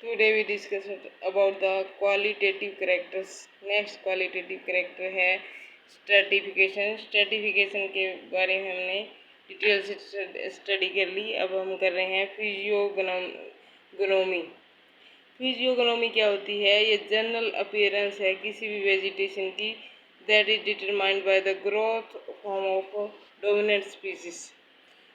Today we discuss about the qualitative characters. Next qualitative character है stratification. Stratification के बारे में हमने डिटेल से स्टडी कर ली। अब हम कर रहे हैं फिजियोगनोमी। फिजियोगनोमी क्या होती है? ये जनरल अपीयरेंस है किसी भी वेजिटेशन की that is determined by the growth form of dominant species.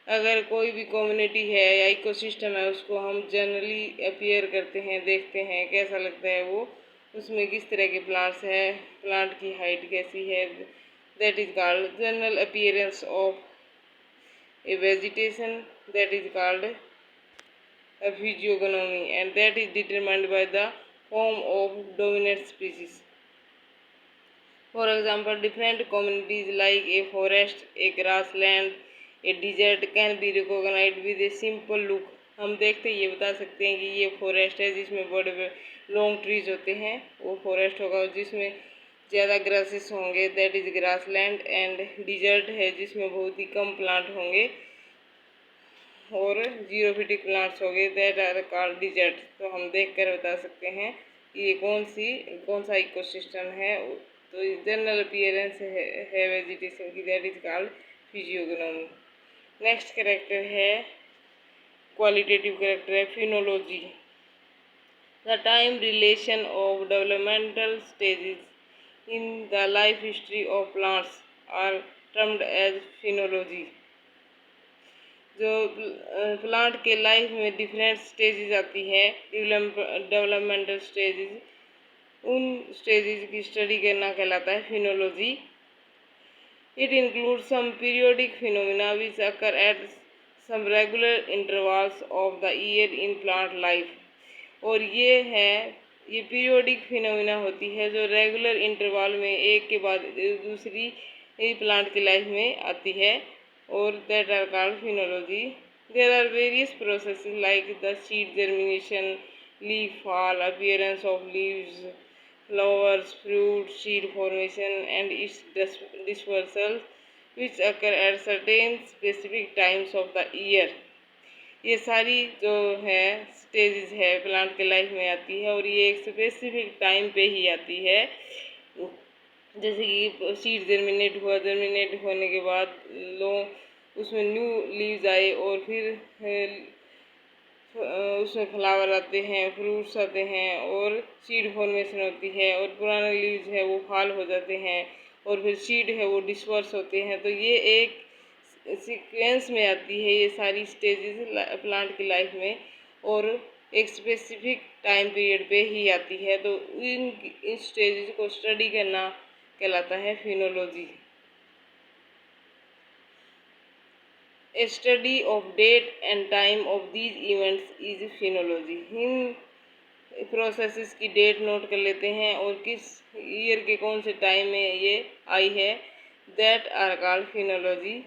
अगर कोई भी कम्युनिटी है या इकोसिस्टम है उसको हम जनरली अपीयर करते हैं, देखते हैं कैसा लगता है वो, उसमें किस तरह के प्लांट्स है, प्लांट की हाइट कैसी है, that is called general appearance of A vegetation, that is called a physiognomy and that is determined by the form of dominant species. For example, different communities like a forest, a grassland, a desert can be recognized with a simple look. हम देखते ये बता सकते हैं कि ये forest है जिसमें बड़े लॉन्ग ट्रीज होते हैं, वो फॉरेस्ट होगा। जिसमें ज़्यादा ग्रासेस होंगे that is grassland, and desert है जिसमें बहुत ही कम प्लांट होंगे और जीरोफिटिक प्लांट्स हो गए दैट आर कॉल्ड डिजर्ट। तो हम देख कर बता सकते हैं कि ये कौन सा इकोसिस्टम है। तो जनरल अपीयरेंस है वेजिटेशन की, that is called physiognomy. Next character है क्वालिटेटिव कैरेक्टर है phenology. The time relation of developmental stages in the life history of plants are termed as phenology. जो प्लांट के लाइफ में different stages आती है, developmental stages, उन stages की study करना कहलाता है phenology. It include some periodic phenomena which occur at some regular intervals of the year in plant life. और ये पीरियोडिक फिनोमिना होती है जो रेगुलर इंटरवल में एक के बाद दूसरी प्लांट की लाइफ में आती है, or that are called phenology. There are various processes like the seed germination, leaf fall, appearance of leaves, flowers, fruit, seed formation and its dispersal which occur at certain specific times of the year. ये सारी जो है stages है plant के life में आती है और ये एक स्पेसिफिक टाइम पे ही आती है। जैसे कि सीड जर्मिनेट होने के बाद उसमें न्यू लीव्स आए और फिर उसमें फ्लावर आते हैं, फ्रूट्स आते हैं और सीड फॉर्मेशन होती है और पुराने लीव्स है वो फाल हो जाते हैं और फिर सीड है वो डिस्पर्स होते हैं। तो ये एक सीक्वेंस में आती है ये सारी स्टेजेस प्लांट की लाइफ में और एक स्पेसिफिक टाइम पीरियड पे ही आती है। तो इन स्टेजेस को स्टडी करना कहलाता है Finology. A study of date and time of these events is phenology. In processes की डेट नोट कर लेते हैं और किस ईयर के कौन से टाइम में ये आई है, that are called phenology.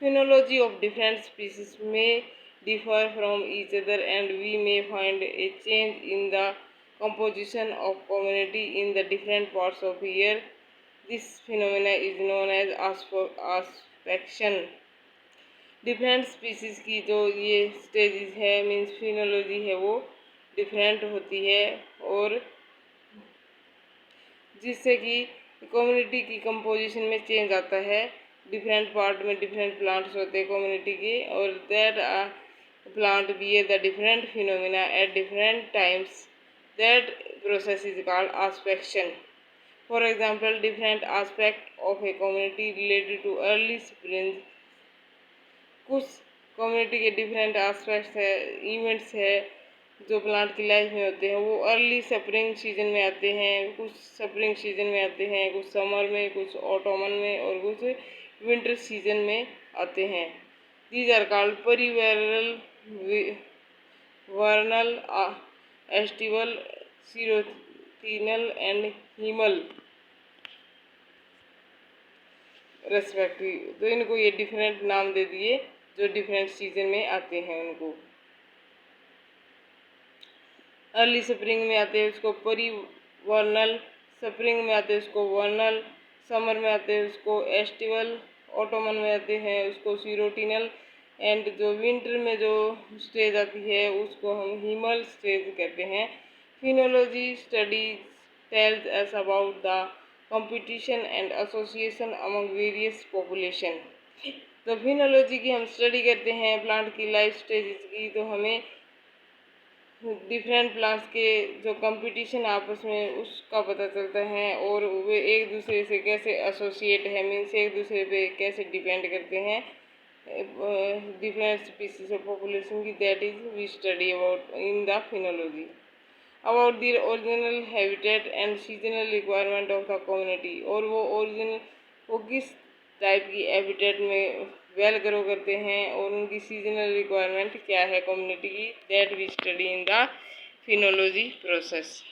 Phenology of different species में differ from each other and we may find a change in the composition of community in the different parts of year. This phenomena is known as auspection. Different species की जो ये stages है means Finology है वो different होती है और जिससे कि कम्युनिटी की कंपोजिशन में चेंज आता है। डिफरेंट पार्ट में डिफरेंट प्लांट्स होते हैं कम्युनिटी के और that plant bear the different phenomena at different times, that process is called aspection. For example, different aspect of a community related to early spring. कुछ community के different aspects है, events है जो plant की life में होते हैं वो अर्ली स्प्रिंग सीजन में आते हैं, कुछ स्प्रिंग सीजन में आते हैं, कुछ समर में, कुछ ऑटोमन में और कुछ विंटर सीजन में आते हैं। These are called prevernal, vernal, aestival, serotinal and hiemal respective. तो इनको ये डिफरेंट नाम दे दिए जो डिफरेंट सीजन में आते हैं उनको। अर्ली स्प्रिंग में आते हैं उसको परिवर्नल, स्प्रिंग में आते हैं उसको वर्नल, समर में आते हैं उसको एस्टिवल, ऑटोमन में आते हैं उसको सीरोटिनल एंड जो विंटर में जो स्टेज आती है उसको हम हिमल स्टेज कहते हैं। Phenology studies tells us about the competition and association among various population. तो फिनोलॉजी की हम स्टडी करते हैं प्लांट की लाइफ स्टेजेस की, तो हमें डिफरेंट प्लांट्स के जो कंपटीशन आपस में उसका पता चलता है, और वे एक दूसरे से कैसे एसोसिएट है, मीन्स एक दूसरे पे कैसे डिपेंड करते हैं डिफरेंट स्पीसीज ऑफ पॉपुलेशन की। That is we study about in the phenology about the original habitat and seasonal requirement of the community. और वो ओरिजिनल वो किस टाइप की हैबिटेट में वेल ग्रो करते हैं और उनकी सीजनल रिक्वायरमेंट क्या है कम्युनिटी की। That we study in the phenology process.